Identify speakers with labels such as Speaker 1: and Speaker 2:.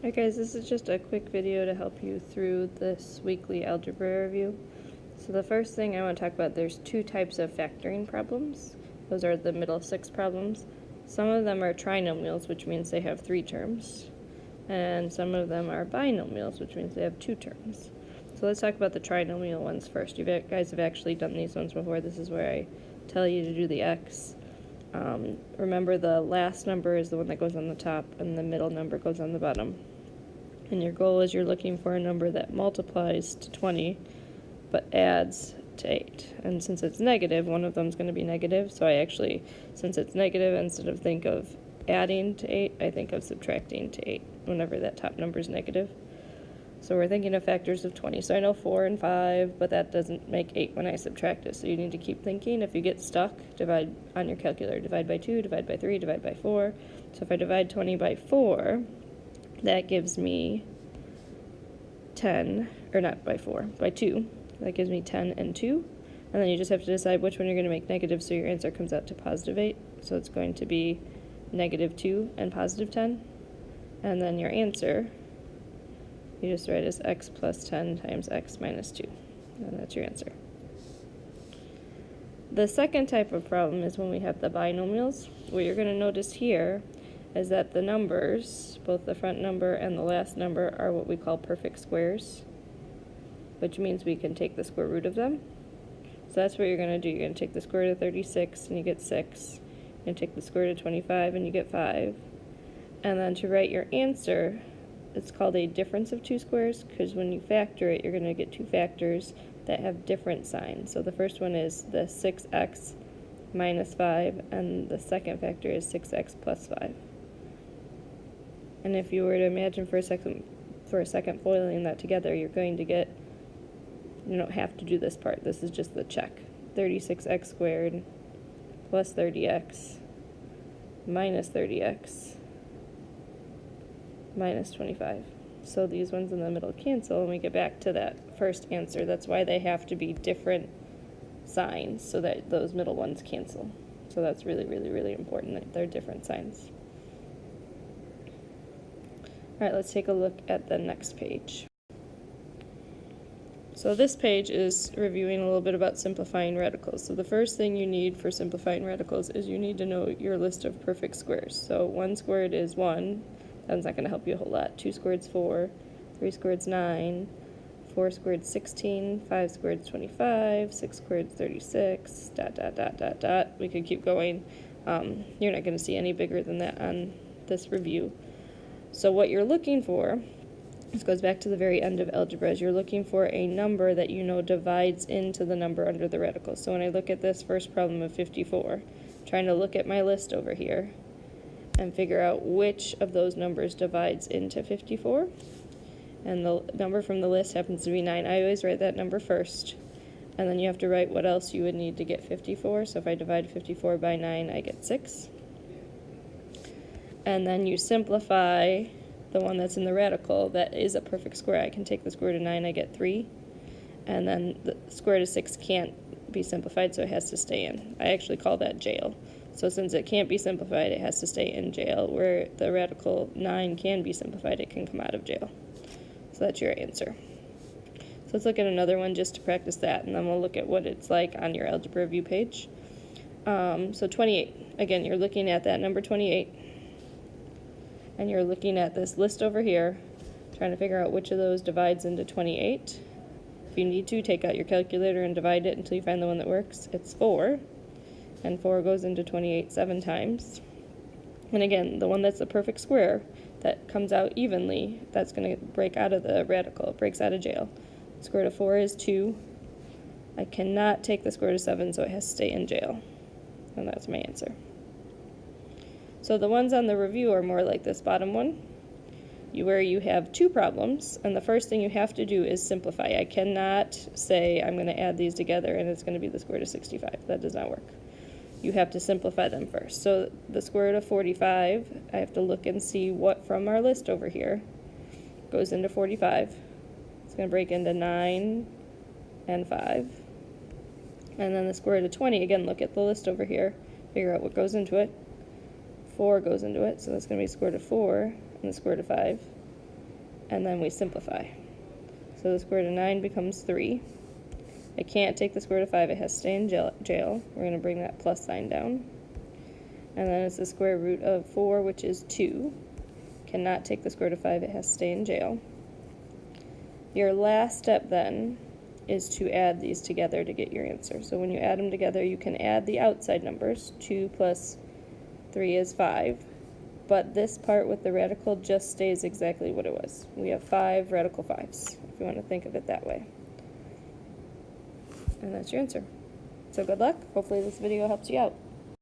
Speaker 1: Hi guys, this is just a quick video to help you through this weekly algebra review. So the first thing I want to talk about, there's two types of factoring problems. Those are the middle six problems. Some of them are trinomials, which means they have 3 terms. And some of them are binomials, which means they have 2 terms. So let's talk about the trinomial ones first. You guys have actually done these ones before. This is where I tell you to do the x. Remember, the last number is the one that goes on the top, and the middle number goes on the bottom. And your goal is you're looking for a number that multiplies to 20, but adds to 8. And since it's negative, one of them is going to be negative. So I actually, since it's negative, instead of think of adding to 8, I think of subtracting to 8 whenever that top number is negative. So we're thinking of factors of 20. So I know 4 and 5, but that doesn't make 8 when I subtract it. So you need to keep thinking. If you get stuck, divide on your calculator. Divide by 2, divide by 3, divide by 4. So if I divide 20 by 4, that gives me 10, or not by 4, by 2. That gives me 10 and 2. And then you just have to decide which one you're going to make negative, so your answer comes out to positive 8. So it's going to be negative 2 and positive 10. And then your answer, you just write as x plus 10 times x minus 2. And that's your answer. The second type of problem is when we have the binomials. What you're going to notice here is that the numbers, both the front number and the last number, are what we call perfect squares, which means we can take the square root of them. So that's what you're going to do. You're going to take the square root of 36 and you get 6. You're going to take the square root of 25 and you get 5. And then to write your answer, it's called a difference of 2 squares, because when you factor it, you're going to get 2 factors that have different signs. So the first one is the 6x minus 5, and the second factor is 6x plus 5. And if you were to imagine for a second foiling that together, you're going to get, you don't have to do this part. This is just the check. 36x squared plus 30x minus 30x minus 25. So these ones in the middle cancel, and we get back to that first answer. That's why they have to be different signs, so that those middle ones cancel. So that's really, really, really important that they're different signs. All right, let's take a look at the next page. So this page is reviewing a little bit about simplifying radicals. So the first thing you need for simplifying radicals is you need to know your list of perfect squares. So 1 squared is 1. That's not going to help you a whole lot. 2 squared is 4. 3 squared is 9. 4 squared is 16. 5 squared is 25. 6 squared is 36. ... We could keep going. You're not going to see any bigger than that on this review. So what you're looking for, this goes back to the very end of algebra, is you're looking for a number that you know divides into the number under the radical. So when I look at this first problem of 54, I'm trying to look at my list over here and figure out which of those numbers divides into 54. And the number from the list happens to be 9. I always write that number first. And then you have to write what else you would need to get 54. So if I divide 54 by 9, I get 6. And then you simplify the one that's in the radical that is a perfect square. I can take the square root of 9, I get 3. And then the square root of 6 can't be simplified, so it has to stay in. I actually call that jail. So since it can't be simplified, it has to stay in jail. Where the radical 9 can be simplified, it can come out of jail. So that's your answer. So let's look at another one just to practice that, and then we'll look at what it's like on your algebra review page. So 28. Again, you're looking at that number 28. And you're looking at this list over here, trying to figure out which of those divides into 28. If you need to, take out your calculator and divide it until you find the one that works. It's 4, and 4 goes into 28 7 times. And again, the one that's the perfect square that comes out evenly, that's going to break out of the radical. It breaks out of jail. The square root of 4 is 2. I cannot take the square root of 7, so it has to stay in jail. And that's my answer. So the ones on the review are more like this bottom one, where you have 2 problems, and the first thing you have to do is simplify. I cannot say I'm going to add these together and it's going to be the square root of 65. That does not work. You have to simplify them first. So the square root of 45, I have to look and see what from our list over here goes into 45. It's going to break into 9 and 5. And then the square root of 20, again, look at the list over here, figure out what goes into it. 4 goes into it, so that's going to be the square root of 4 and the square root of 5. and then we simplify. So the square root of 9 becomes 3. It can't take the square root of 5, it has to stay in jail. We're going to bring that plus sign down. And then it's the square root of 4, which is 2. Cannot take the square root of 5, it has to stay in jail. Your last step then is to add these together to get your answer. So when you add them together, you can add the outside numbers. 2 plus 3 is 5. But this part with the radical just stays exactly what it was. We have 5 radical 5s, if you want to think of it that way. And that's your answer. So good luck. Hopefully this video helps you out.